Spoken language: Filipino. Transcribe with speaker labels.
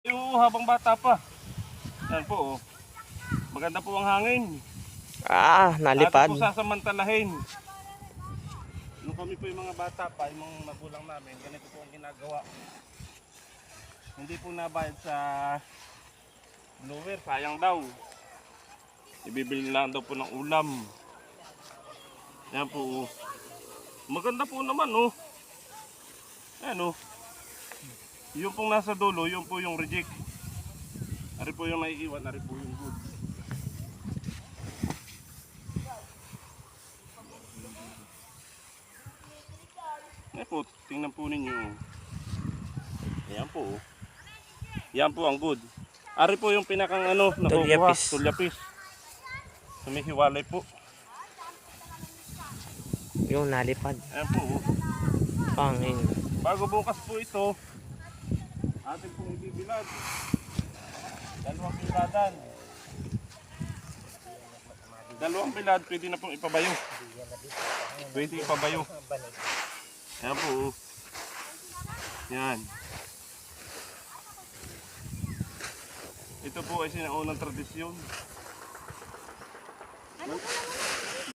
Speaker 1: Yung habang bata pa. Yan po, oh. Maganda po ang hangin.
Speaker 2: Nalipad.
Speaker 1: Atin po sasamantalahin. Nung kami po yung mga bata pa, yung mga magulang namin, ganito po ang ginagawa. Hindi po nabayad sa blower, sayang daw. Ibibili lang daw po ng ulam. Yan po, oh. Maganda po naman, oh. Ayan, oh. Yung pong nasa dulo, yung po yung reject. Ari po yung naiiwan, ari po yung good. Ayan po, tingnan po ninyo. Ayan po, oh. Yan po ang good. Ari po yung pinakang ano, nakukuha, tulyapis. Sumihiwalay po.
Speaker 2: Yung nalipad.
Speaker 1: Ayan po, oh.
Speaker 2: Pangin.
Speaker 1: Bago bukas po ito, atin pong ibibilad. Dalawang biladan. Dalawang bilad, pwede na pong ipabayo. Pwede ipabayo. Ayan po, oh. Yan. Ito po ay sinaunang tradisyon.
Speaker 3: Ano po